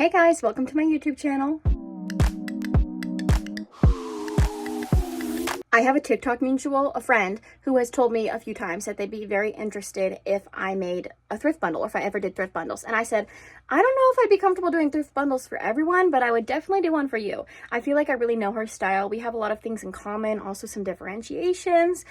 Hey guys, welcome to my YouTube channel. I have a TikTok mutual, a friend, who has told me a few times that they'd be very interested if I made a thrift bundle, or if I ever did thrift bundles. And I said, I don't know if I'd be comfortable doing thrift bundles for everyone, but I would definitely do one for you. I feel like I really know her style. We have a lot of things in common, also some differentiations.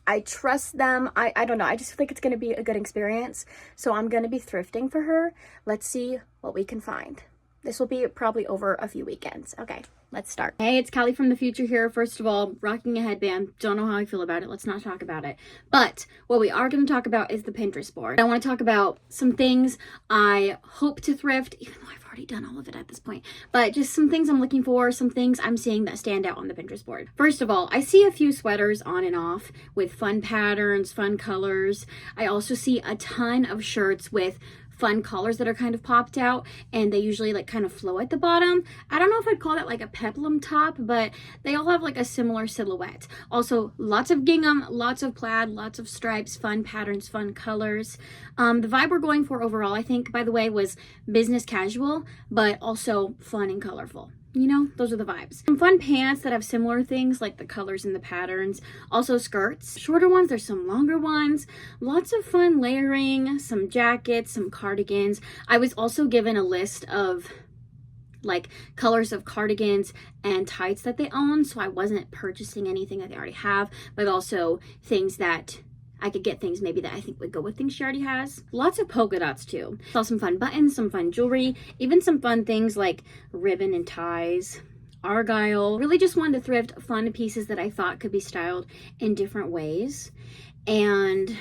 I trust them. I don't know. I just feel like it's going to be a good experience. So I'm going to be thrifting for her. Let's see what we can find. This will be probably over a few weekends. Okay, let's start. Hey, it's Callie from the future here. First of all, rocking a headband. Don't know how I feel about it. Let's not talk about it. But what we are going to talk about is the Pinterest board. I want to talk about some things I hope to thrift, even though I've already done all of it at this point. But just some things I'm looking for, some things I'm seeing that stand out on the Pinterest board. First of all, I see a few sweaters on and off with fun patterns, fun colors. I also see a ton of shirts with fun collars that are kind of popped out, and they usually like kind of flow at the bottom. I don't know if I'd call that like a peplum top, but they all have like a similar silhouette. Also, lots of gingham, lots of plaid, lots of stripes, fun patterns, fun colors. The vibe we're going for overall, I think, by the way, was business casual, but also fun and colorful. You know, those are the vibes. Some fun pants that have similar things like the colors and the patterns. Also skirts, shorter ones, there's some longer ones. Lots of fun layering, some jackets, some cardigans. I was also given a list of like colors of cardigans and tights that they own, so I wasn't purchasing anything that they already have, but also things that I could get things maybe that I think would go with things she already has. Lots of polka dots too. Saw some fun buttons, some fun jewelry, even some fun things like ribbon and ties, argyle. Really just wanted to thrift fun pieces that I thought could be styled in different ways. And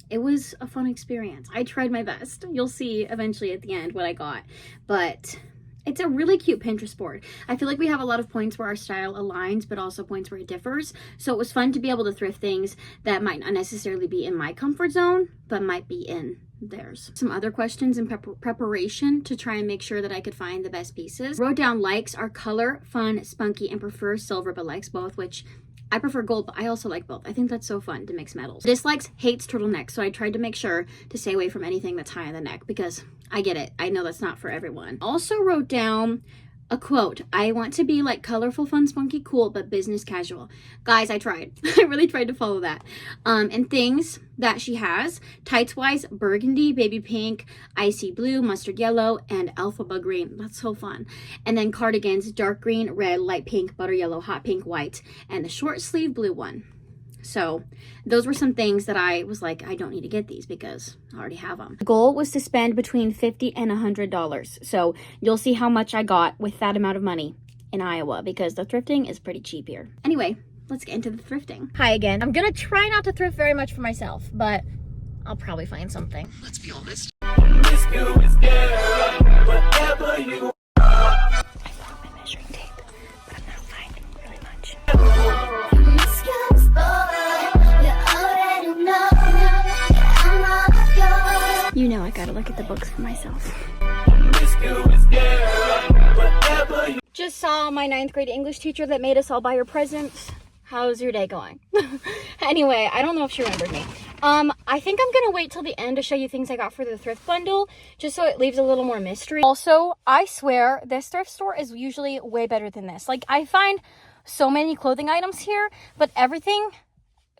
it was a fun experience. I tried my best. You'll see eventually at the end what I got. But it's a really cute Pinterest board. I feel like we have a lot of points where our style aligns, but also points where it differs. So it was fun to be able to thrift things that might not necessarily be in my comfort zone, but might be in theirs. Some other questions in preparation to try and make sure that I could find the best pieces. Wrote down likes are color, fun, spunky, and prefer silver, but likes both, which I prefer gold, but I also like both. I think that's so fun to mix metals. Dislikes, hates turtlenecks, so I tried to make sure to stay away from anything that's high on the neck because I get it. I know that's not for everyone. Also wrote down a quote. I want to be like colorful, fun, spunky, cool, but business casual. Guys, I tried. I really tried to follow that. And things that she has, tights-wise, burgundy, baby pink, icy blue, mustard yellow, and alphaba green. That's so fun. And then cardigans, dark green, red, light pink, butter yellow, hot pink, white, and the short sleeve blue one. So those were some things that I was like, I don't need to get these because I already have them. The goal was to spend between $50 and $100. So you'll see how much I got with that amount of money in Iowa because the thrifting is pretty cheap here. Anyway, let's get into the thrifting. Hi again. I'm gonna try not to thrift very much for myself, but I'll probably find something. Let's be honest. I found my measuring tape, but I'm not finding really much. You know I gotta look at the books for myself. Just saw my 9th grade English teacher that made us all buy her presents. How's your day going? Anyway, I don't know if she remembered me. I think I'm gonna wait till the end to show you things I got for the thrift bundle, just so it leaves a little more mystery. Also, I swear this thrift store is usually way better than this. Like, I find so many clothing items here, but everything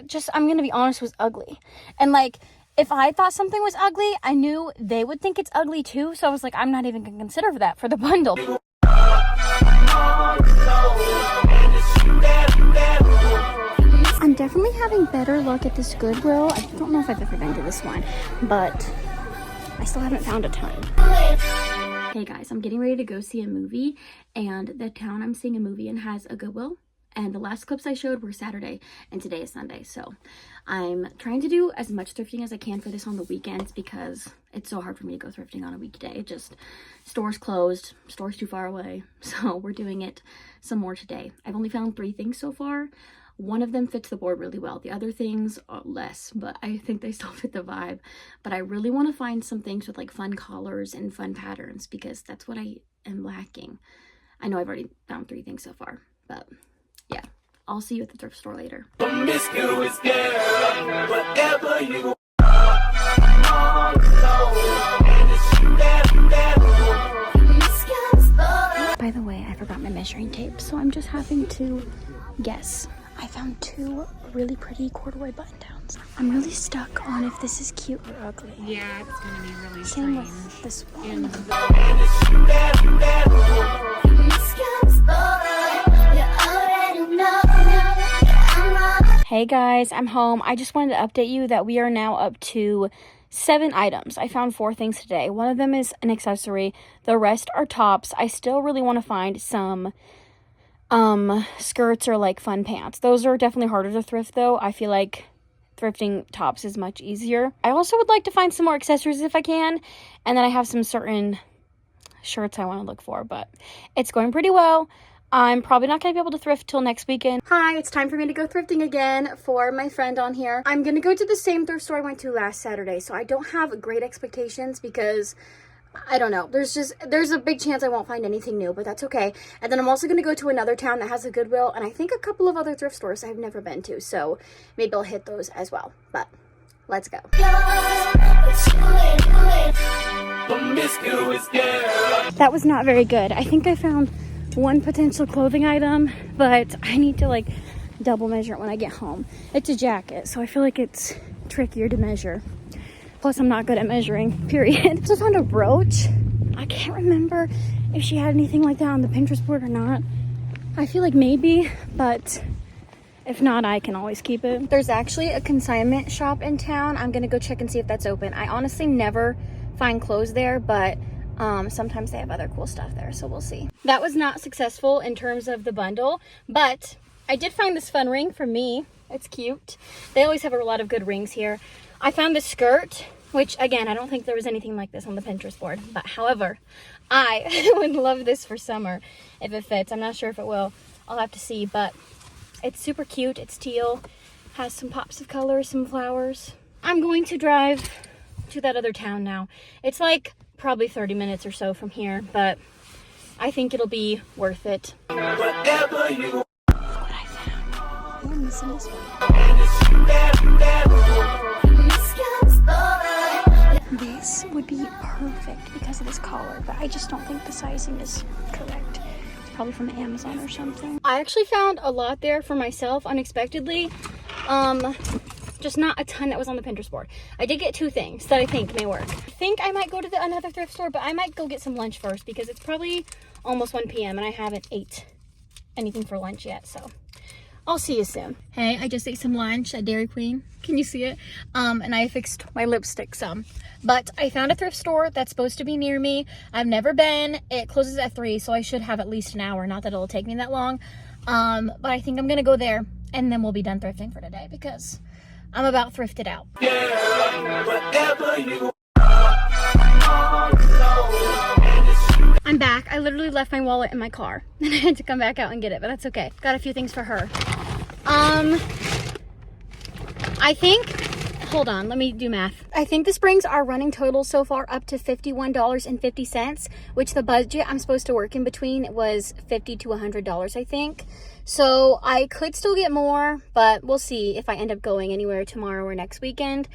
just, I'm gonna be honest, was ugly. And like, if I thought something was ugly, I knew they would think it's ugly too. So I was like, I'm not even gonna consider that for the bundle. I'm definitely having better luck at this Goodwill. I don't know if I've ever been to this one, but I still haven't found a ton. Hey guys, I'm getting ready to go see a movie, and the town I'm seeing a movie in has a Goodwill. And the last clips I showed were Saturday, and today is Sunday. So I'm trying to do as much thrifting as I can for this on the weekends because it's so hard for me to go thrifting on a weekday. Just stores closed, stores too far away. So we're doing it some more today. I've only found 3 things so far. One of them fits the board really well. The other things are less, but I think they still fit the vibe. But I really want to find some things with like fun collars and fun patterns because that's what I am lacking. I know I've already found 3 things so far, but yeah, I'll see you at the thrift store later. Promiscuous girl, whatever you want, and it's you that measuring tape, so I'm just having to guess. I found 2 really pretty corduroy button downs. I'm really stuck on if this is cute or ugly. Yeah, it's gonna be really Same strange. with this one. Hey guys, I'm home. I just wanted to update you that we are now up to 7 items. I found 4 things today. One of them is an accessory. The rest are tops. I still really want to find some skirts or like fun pants. Those are definitely harder to thrift though. I feel like thrifting tops is much easier. I also would like to find some more accessories if I can, and then I have some certain shirts I want to look for, but it's going pretty well. I'm probably not going to be able to thrift till next weekend. Hi, it's time for me to go thrifting again for my friend on here. I'm going to go to the same thrift store I went to last Saturday, so I don't have great expectations because I don't know. There's a big chance I won't find anything new, but that's okay. And then I'm also going to go to another town that has a Goodwill, and I think a couple of other thrift stores I've never been to, so maybe I'll hit those as well. But let's go. That was not very good. I think I found one potential clothing item, but I need to like double measure it when I get home. It's a jacket, so I feel like it's trickier to measure. Plus, I'm not good at measuring, period. So I found a brooch. I can't remember if she had anything like that on the Pinterest board or not. I feel like maybe, but if not, I can always keep it. There's actually a consignment shop in town. I'm gonna go check and see if that's open. I honestly never find clothes there, but sometimes they have other cool stuff there, so we'll see. That was not successful in terms of the bundle, but I did find this fun ring for me. It's cute. They always have a lot of good rings here. I found this skirt, which again, I don't think there was anything like this on the Pinterest board, but however, I would love this for summer if it fits. I'm not sure if it will. I'll have to see, but it's super cute. It's teal, has some pops of color, some flowers. I'm going to drive to that other town now. It's like probably 30 minutes or so from here, but I think it'll be worth it. Whatever you want. Look what I found. I'm missing this one. This would be perfect because of this collar, but I just don't think the sizing is correct. It's probably from Amazon or something. I actually found a lot there for myself unexpectedly. Just not a ton that was on the Pinterest board. I did get 2 things that I think may work. I think I might go to another thrift store, but I might go get some lunch first because it's probably almost 1 p.m. and I haven't ate anything for lunch yet, so I'll see you soon. Hey, I just ate some lunch at Dairy Queen. Can you see it? And I fixed my lipstick some. But I found a thrift store that's supposed to be near me. I've never been. It closes at 3, so I should have at least an hour. Not that it'll take me that long. But I think I'm gonna go there and then we'll be done thrifting for today because I'm about thrifted out. I'm back. I literally left my wallet in my car and I had to come back out and get it, but that's okay. Got a few things for her. I think, hold on, let me do math. I think this brings our running total so far up to $51.50, which the budget I'm supposed to work in between was $50 to $100, I think. So I could still get more, but we'll see if I end up going anywhere tomorrow or next weekend.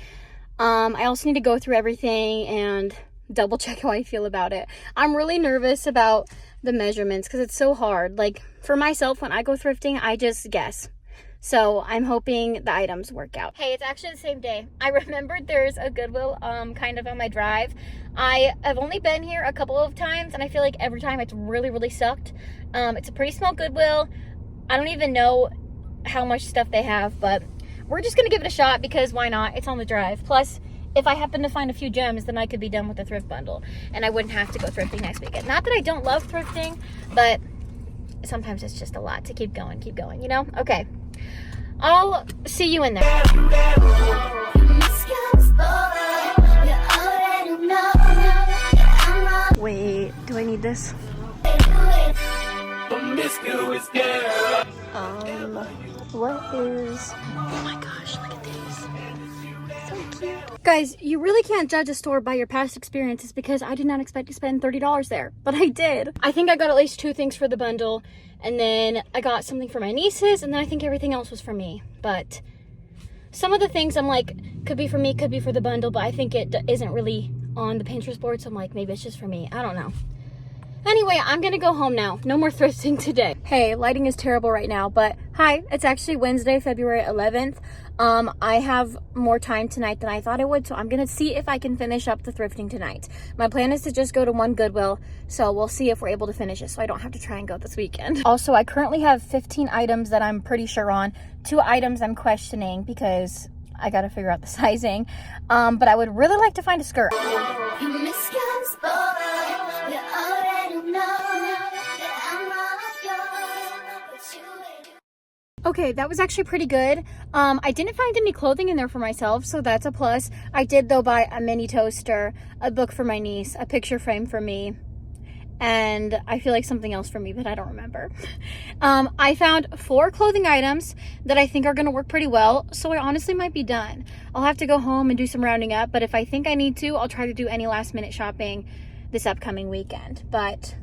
I also need to go through everything and double check how I feel about it. I'm really nervous about the measurements because it's so hard. Like for myself, when I go thrifting, I just guess. So I'm hoping the items work out. Hey, it's actually the same day. I remembered there's a Goodwill kind of on my drive. I have only been here a couple of times and I feel like every time it's really, really sucked. It's a pretty small Goodwill. I don't even know how much stuff they have, but we're just gonna give it a shot because why not? It's on the drive. Plus, if I happen to find a few gems, then I could be done with the thrift bundle and I wouldn't have to go thrifting next weekend. Not that I don't love thrifting, but sometimes it's just a lot to keep going, you know? Okay. I'll see you in there. Wait, do I need this? What is... Oh my gosh, look at these. So cute. Guys, you really can't judge a store by your past experiences because I did not expect to spend $30 there, but I did. I think I got at least 2 things for the bundle, and then I got something for my nieces, and then I think everything else was for me. But some of the things I'm like, could be for me, could be for the bundle, but I think it isn't really on the Pinterest board, so I'm like, maybe it's just for me. I don't know. Anyway, I'm gonna go home now. No more thrifting today. Hey, lighting is terrible right now, but hi, it's actually Wednesday, February 11th. I have more time tonight than I thought I would, so I'm gonna see if I can finish up the thrifting tonight. My plan is to just go to one Goodwill, so we'll see if we're able to finish it, so I don't have to try and go this weekend. Also, I currently have 15 items that I'm pretty sure on. 2 items I'm questioning because I gotta figure out the sizing. But I would really like to find a skirt. Okay, that was actually pretty good. I didn't find any clothing in there for myself, so that's a plus. I did, though, buy a mini toaster, a book for my niece, a picture frame for me, and I feel like something else for me, but I don't remember. I found 4 clothing items that I think are going to work pretty well, so I honestly might be done. I'll have to go home and do some rounding up, but if I think I need to, I'll try to do any last-minute shopping this upcoming weekend. But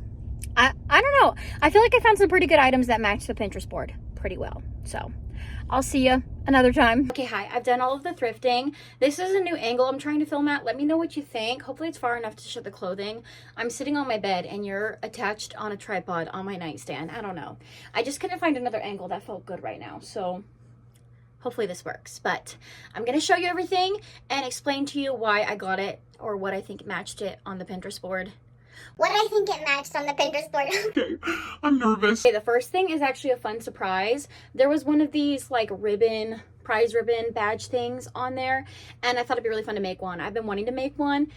I don't know. I feel like I found some pretty good items that match the Pinterest board pretty well. So I'll see you another time. Okay, hi, I've done all of the thrifting. This is a new angle I'm trying to film at. Let me know what you think. Hopefully it's far enough to show the clothing. I'm sitting on my bed and you're attached on a tripod on my nightstand. I don't know. I just couldn't find another angle that felt good right now. So hopefully this works. But I'm going to show you everything and explain to you why I got it or what I think matched it on the Pinterest board. What I think it matched on the Pinterest board. Okay, I'm nervous. Okay, the first thing is actually a fun surprise. There was one of these like prize ribbon badge things on there, and I thought it'd be really fun to make one. I've been wanting to make one.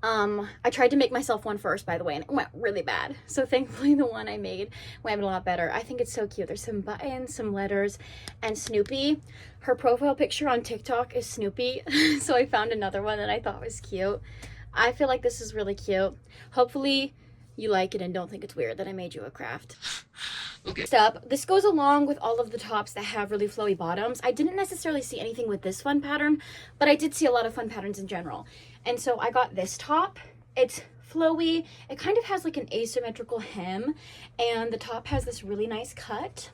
I tried to make myself one first, by the way, and it went really bad. So thankfully the one I made went a lot better. I think it's so cute. There's some buttons, some letters, and Snoopy. Her profile picture on TikTok is Snoopy, so I found another one that I thought was cute. I feel like this is really cute. Hopefully you like it and don't think it's weird that I made you a craft. Okay. Next up, this goes along with all of the tops that have really flowy bottoms. I didn't necessarily see anything with this fun pattern, but I did see a lot of fun patterns in general. And so I got this top. It's flowy. It kind of has like an asymmetrical hem, and the top has this really nice cut.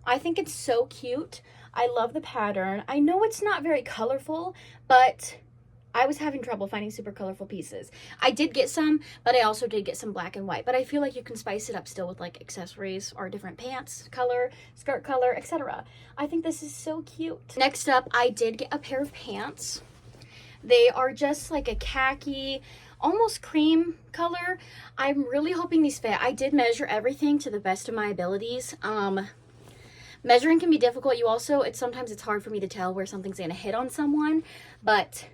I think it's so cute. I love the pattern. I know it's not very colorful, but I was having trouble finding super colorful pieces. I did get some, but I also did get some black and white. But I feel like you can spice it up still with like accessories or different pants color, skirt color, etc. I think this is so cute. Next up, I did get a pair of pants. They are just like a khaki, almost cream color. I'm really hoping these fit. I did measure everything to the best of my abilities. Measuring can be difficult. Sometimes it's hard for me to tell where something's gonna hit on someone, but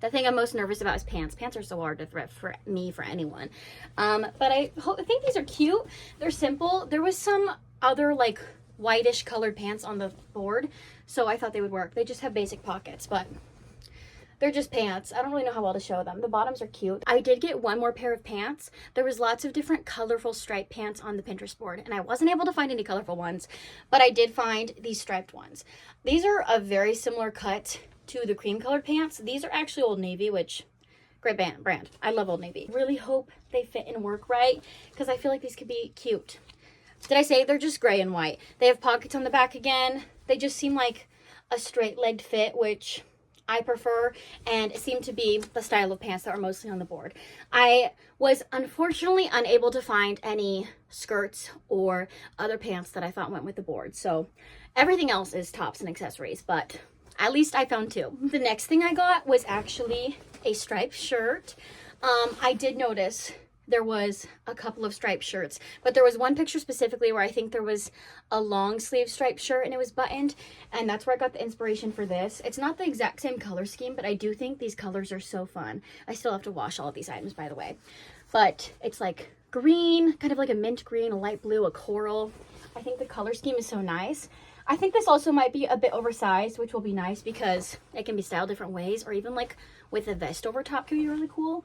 the thing I'm most nervous about is pants. Pants are so hard to thrift for me, for anyone. But I think these are cute. They're simple. There was some other like whitish colored pants on the board, so I thought they would work. They just have basic pockets, but they're just pants. I don't really know how well to show them. The bottoms are cute. I did get one more pair of pants. There was lots of different colorful striped pants on the Pinterest board, and I wasn't able to find any colorful ones, but I did find these striped ones. These are a very similar cut to the cream colored pants. These are actually Old Navy, which great brand. I love Old Navy. Really hope they fit and work right because I feel like these could be cute. Did I say they're just gray and white? They have pockets on the back again. They just seem like a straight-legged fit, which I prefer, and it seemed to be the style of pants that were mostly on the board. I was unfortunately unable to find any skirts or other pants that I thought went with the board. So everything else is tops and accessories, but at least I found 2. The next thing I got was actually a striped shirt. I did notice there was a couple of striped shirts, but there was one picture specifically where I think there was a long sleeve striped shirt and it was buttoned, and that's where I got the inspiration for this. It's not the exact same color scheme, but I do think these colors are so fun. I still have to wash all of these items, by the way, but it's like green, kind of like a mint green, a light blue, a coral. I think the color scheme is so nice. I think this also might be a bit oversized, which will be nice because it can be styled different ways, or even like with a vest over top could be really cool.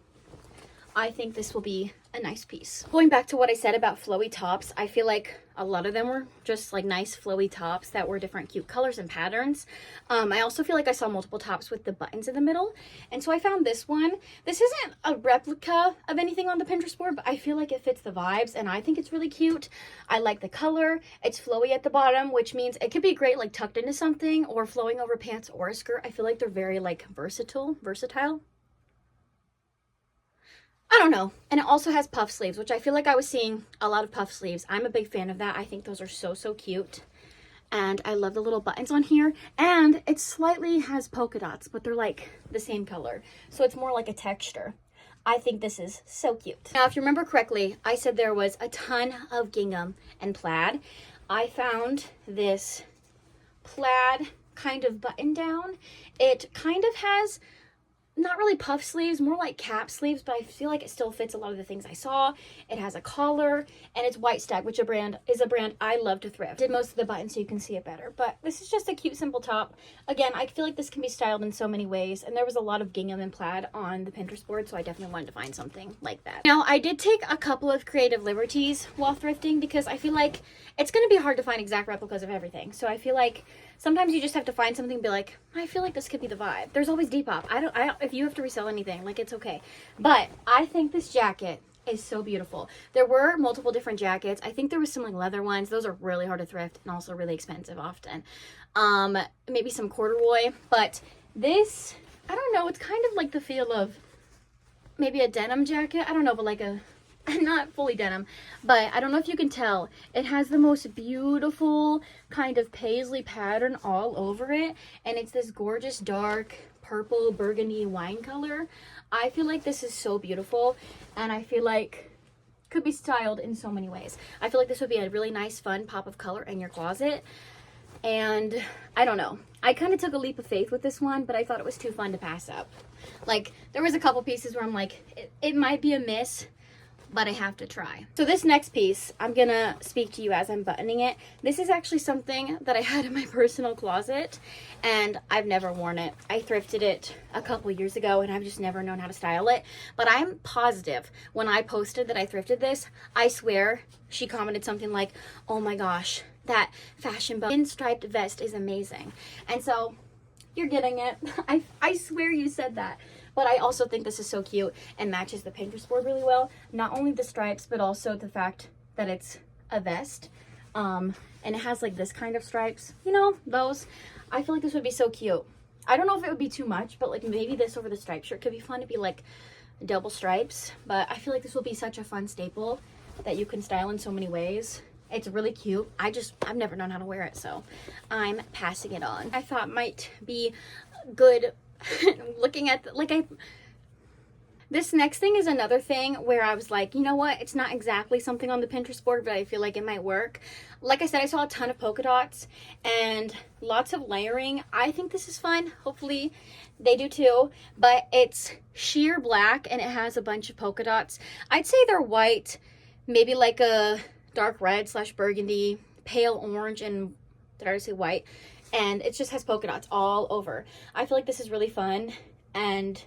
I think this will be a nice piece. Going back to what I said about flowy tops, I feel like a lot of them were just like nice flowy tops that were different cute colors and patterns. I also feel like I saw multiple tops with the buttons in the middle, and so I found this one. This isn't a replica of anything on the Pinterest board, but I feel like it fits the vibes and I think it's really cute. I like the color. It's flowy at the bottom, which means it could be great like tucked into something or flowing over pants or a skirt. I feel like they're very like versatile. I don't know. And it also has puff sleeves, which I feel like I was seeing a lot of puff sleeves. I'm a big fan of that. I think those are so, so cute. And I love the little buttons on here. And it slightly has polka dots, but they're like the same color. So it's more like a texture. I think this is so cute. Now, if you remember correctly, I said there was a ton of gingham and plaid. I found this plaid kind of button down. It kind of has not really puff sleeves, more like cap sleeves, but I feel like it still fits a lot of the things I saw. It has a collar, and it's White Stag, which is a brand I love to thrift. Did most of the buttons so you can see it better, but this is just a cute, simple top. Again, I feel like this can be styled in so many ways, and there was a lot of gingham and plaid on the Pinterest board, so I definitely wanted to find something like that. Now, I did take a couple of creative liberties while thrifting because I feel like it's going to be hard to find exact replicas of everything, so I feel like sometimes you just have to find something and be like, I feel like this could be the vibe. There's always Depop. I don't, if you have to resell anything, like, it's okay. But I think this jacket is so beautiful. There were multiple different jackets. I think there was some like leather ones. Those are really hard to thrift and also really expensive often. Maybe some corduroy, but this, I don't know, it's kind of like the feel of maybe a denim jacket. I don't know, but like a, not fully denim, but I don't know if you can tell, it has the most beautiful kind of paisley pattern all over it, and it's this gorgeous dark purple burgundy wine color. I feel like this is so beautiful, and I feel like could be styled in so many ways. I feel like this would be a really nice fun pop of color in your closet, and I don't know, I kind of took a leap of faith with this one, but I thought it was too fun to pass up. Like, there was a couple pieces where I'm like, it might be a miss, but I have to try. So this next piece, I'm gonna speak to you as I'm buttoning it. This is actually something that I had in my personal closet, and I've never worn it. I thrifted it a couple years ago, and I've just never known how to style it. But I'm positive when I posted that I thrifted this, I swear she commented something like, oh my gosh, that fashion striped vest is amazing. And so you're getting it. I swear you said that. But I also think this is so cute and matches the Pinterest board really well. Not only the stripes, but also the fact that it's a vest. And it has like this kind of stripes. You know, those. I feel like this would be so cute. I don't know if it would be too much, but like maybe this over the striped shirt could be fun to be like double stripes. But I feel like this will be such a fun staple that you can style in so many ways. It's really cute. I've never known how to wear it, so I'm passing it on. I thought might be good looking at this next thing is another thing where I was like, you know what, it's not exactly something on the Pinterest board, but I feel like it might work. Like I said, I saw a ton of polka dots and lots of layering. I think this is fun. Hopefully they do too, but it's sheer black and it has a bunch of polka dots. I'd say they're white, maybe like a dark red / burgundy, pale orange, and did I already say white? And it just has polka dots all over. I feel like this is really fun and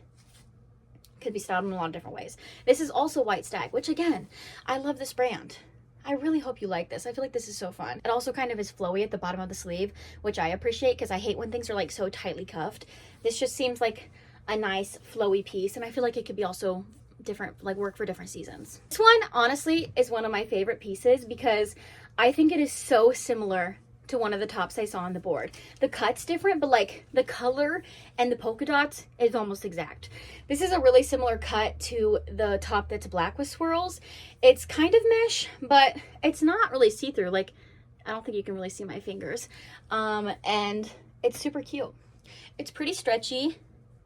could be styled in a lot of different ways. This is also White Stag, which again, I love this brand. I really hope you like this. I feel like this is so fun. It also kind of is flowy at the bottom of the sleeve, which I appreciate because I hate when things are like so tightly cuffed. This just seems like a nice flowy piece, and I feel like it could be also different, like work for different seasons. This one honestly is one of my favorite pieces because I think it is so similar to one of the tops I saw on the board. The cut's different, but like the color and the polka dots is almost exact. This is a really similar cut to the top that's black with swirls. It's kind of mesh, but it's not really see-through. Like, I don't think you can really see my fingers. And it's super cute. It's pretty stretchy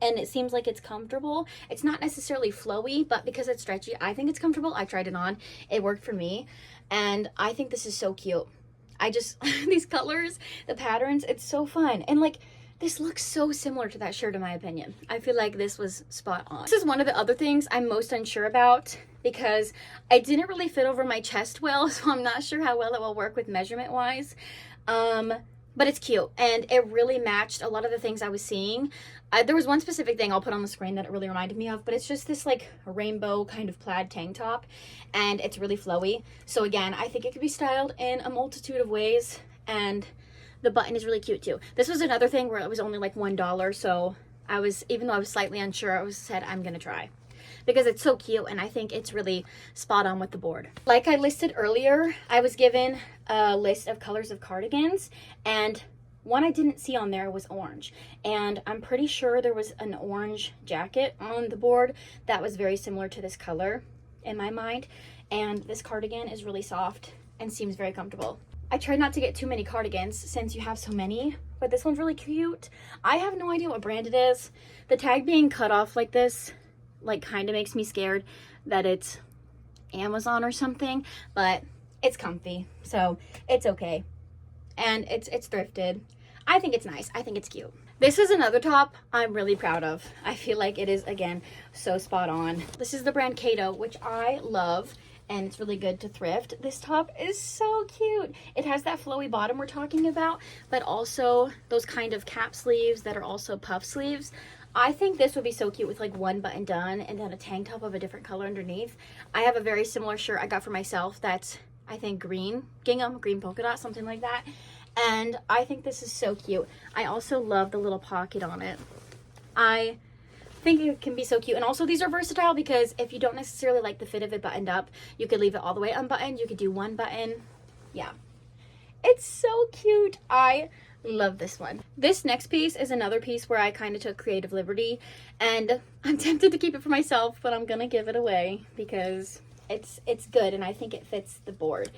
and it seems like it's comfortable. It's not necessarily flowy, but because it's stretchy, I think it's comfortable. I tried it on. It worked for me. And I think this is so cute. These colors, the patterns, it's so fun. And like, this looks so similar to that shirt in my opinion. I feel like this was spot on. This is one of the other things I'm most unsure about because I didn't really fit over my chest well, so I'm not sure how well it will work with measurement wise. But it's cute and it really matched a lot of the things I was seeing. There was one specific thing I'll put on the screen that it really reminded me of, but it's just this like rainbow kind of plaid tank top and it's really flowy. So again, I think it could be styled in a multitude of ways and the button is really cute too. This was another thing where it was only like $1, so even though I was slightly unsure, I said I'm gonna try because it's so cute and I think it's really spot on with the board. Like I listed earlier, I was given a list of colors of cardigans and one I didn't see on there was orange, and I'm pretty sure there was an orange jacket on the board that was very similar to this color in my mind. And this cardigan is really soft and seems very comfortable. I tried not to get too many cardigans since you have so many, but this one's really cute. I have no idea what brand it is. The tag being cut off like this, like, kind of makes me scared that it's Amazon or something, but it's comfy, so it's okay. And it's thrifted. I think it's nice. I think it's cute. This is another top I'm really proud of. I feel like it is, again, so spot on. This is the brand Kato, which I love, and it's really good to thrift. This top is so cute. It has that flowy bottom we're talking about, but also those kind of cap sleeves that are also puff sleeves. I think this would be so cute with like one button done and then a tank top of a different color underneath. I have a very similar shirt I got for myself that's, I think, green gingham, green polka dot, something like that. And I think this is so cute. I also love the little pocket on it. I think it can be so cute. And also these are versatile because if you don't necessarily like the fit of it buttoned up, you could leave it all the way unbuttoned. You could do one button. Yeah. It's so cute. I love this one. This next piece is another piece where I kind of took creative liberty, and I'm tempted to keep it for myself, but I'm gonna give it away because it's good and I think it fits the board.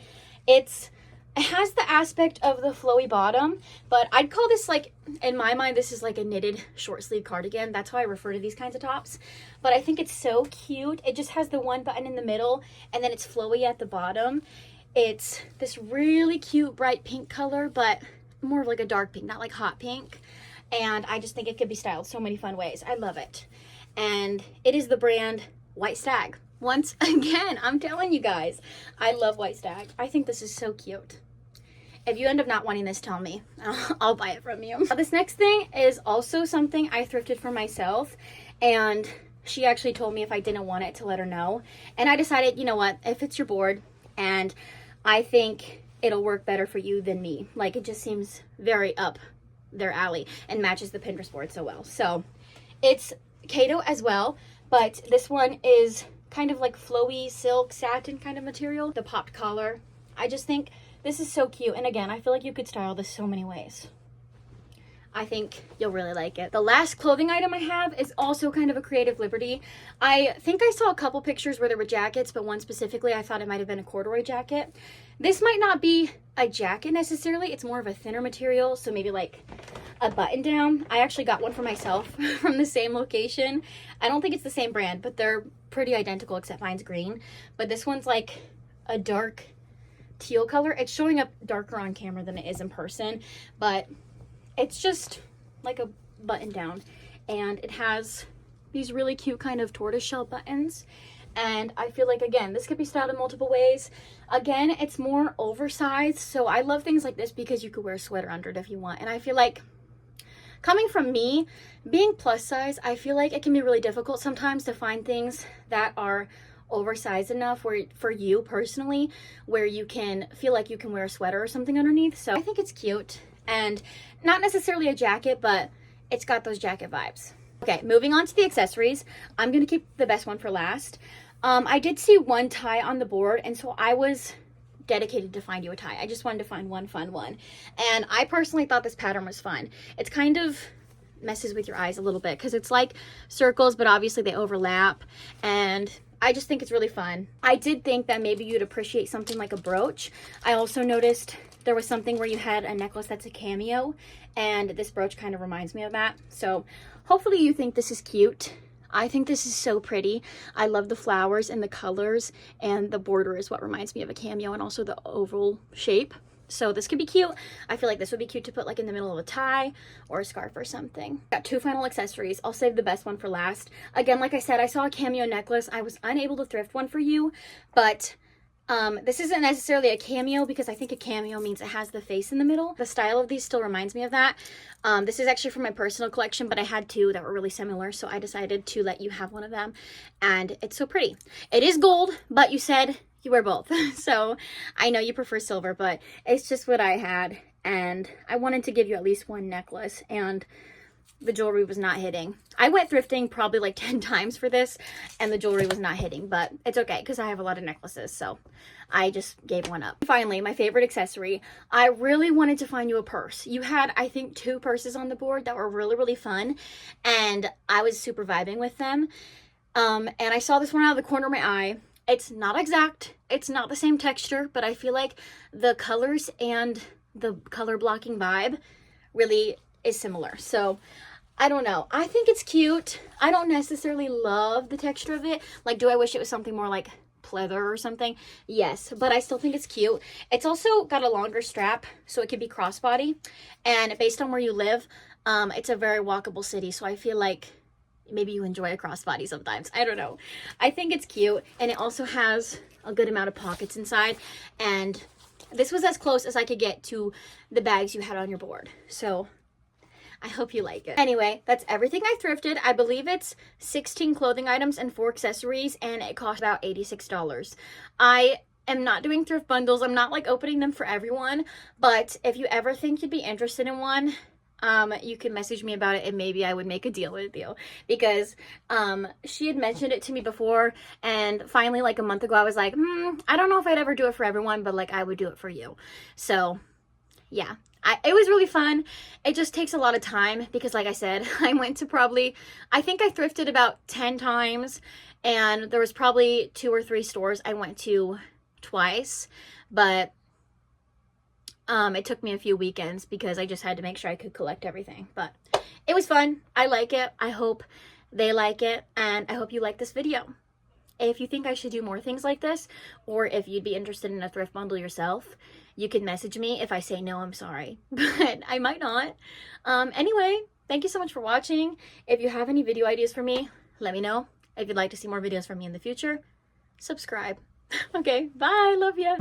It has the aspect of the flowy bottom, but I'd call this, like, in my mind, this is like a knitted short sleeve cardigan. That's how I refer to these kinds of tops. But I think it's so cute. It just has the one button in the middle and then it's flowy at the bottom. It's this really cute bright pink color, but more of like a dark pink, not like hot pink. And I just think it could be styled so many fun ways. I love it. And it is the brand White Stag. Once again, I'm telling you guys, I love White Stag. I think this is so cute. If you end up not wanting this, tell me. I'll buy it from you. This next thing is also something I thrifted for myself, and she actually told me if I didn't want it to let her know. And I decided, you know what, if it's your board, and I think it'll work better for you than me. Like, it just seems very up their alley and matches the Pinterest board so well. So it's Kato as well, but this one is kind of like flowy silk satin kind of material. The popped collar. I just think this is so cute. And again, I feel like you could style this so many ways. I think you'll really like it. The last clothing item I have is also kind of a creative liberty. I think I saw a couple pictures where there were jackets, but one specifically I thought it might have been a corduroy jacket. This might not be a jacket necessarily. It's more of a thinner material, so maybe like a button down. I actually got one for myself from the same location. I don't think it's the same brand, but they're pretty identical except mine's green. But this one's like a dark teal color. It's showing up darker on camera than it is in person, but it's just like a button down, and it has these really cute kind of tortoiseshell buttons. And I feel like, again, this could be styled in multiple ways. Again, it's more oversized, so I love things like this because you could wear a sweater under it if you want. And I feel like, coming from me, being plus size, I feel like it can be really difficult sometimes to find things that are oversized enough where, for you personally, where you can feel like you can wear a sweater or something underneath. So I think it's cute, and not necessarily a jacket, but it's got those jacket vibes. Okay, moving on to the accessories. I'm gonna keep the best one for last. I did see one tie on the board, and so I was dedicated to find you a tie. I just wanted to find one fun one. And I personally thought this pattern was fun. It's kind of messes with your eyes a little bit because it's like circles, but obviously they overlap, and I just think it's really fun. I did think that maybe you'd appreciate something like a brooch. I also noticed there was something where you had a necklace that's a cameo, and this brooch kind of reminds me of that. So hopefully you think this is cute. I think this is so pretty. I love the flowers and the colors, and the border is what reminds me of a cameo, and also the oval shape. So this could be cute. I feel like this would be cute to put like in the middle of a tie or a scarf or something. Got two final accessories. I'll save the best one for last. Again, like I said, I saw a cameo necklace. I was unable to thrift one for you, but this isn't necessarily a cameo because I think a cameo means it has the face in the middle. The style of these still reminds me of that. This is actually from my personal collection, but I had two that were really similar, so I decided to let you have one of them, and it's so pretty. It is gold, but you said you wear both, so I know you prefer silver, but it's just what I had, and I wanted to give you at least one necklace, and the jewelry was not hitting. I went thrifting probably like 10 times for this, and the jewelry was not hitting, but it's okay because I have a lot of necklaces, so I just gave one up. Finally, my favorite accessory. I really wanted to find you a purse. You had, I think, 2 purses on the board that were really, really fun, and I was super vibing with them. And I saw this one out of the corner of my eye. It's not exact. It's not the same texture, but I feel like the colors and the color blocking vibe really is similar. So I don't know. I think it's cute. I don't necessarily love the texture of it. Like, do I wish it was something more like pleather or something? Yes, but I still think it's cute. It's also got a longer strap, so it could be crossbody. And based on where you live, it's a very walkable city, so I feel like maybe you enjoy a crossbody sometimes. I don't know. I think it's cute, and it also has a good amount of pockets inside. And this was as close as I could get to the bags you had on your board. So I hope you like it. Anyway, that's everything I thrifted. I believe it's 16 clothing items and 4 accessories, and it cost about $86. I am not doing thrift bundles. I'm not like opening them for everyone, but if you ever think you'd be interested in one, you can message me about it, and maybe I would make a deal with you, because she had mentioned it to me before, and finally like a month ago I was like, I don't know if I'd ever do it for everyone, but like I would do it for you. So yeah, it was really fun. It just takes a lot of time because, like I said, I went to I think I thrifted about 10 times, and there was probably 2 or 3 stores I went to twice, but it took me a few weekends because I just had to make sure I could collect everything. But it was fun. I like it. I hope they like it, and I hope you like this video. If you think I should do more things like this, or if you'd be interested in a thrift bundle yourself, you can message me. If I say no, I'm sorry, but I might not. Anyway, thank you so much for watching. If you have any video ideas for me, let me know. If you'd like to see more videos from me in the future, subscribe. Okay, bye. Love ya.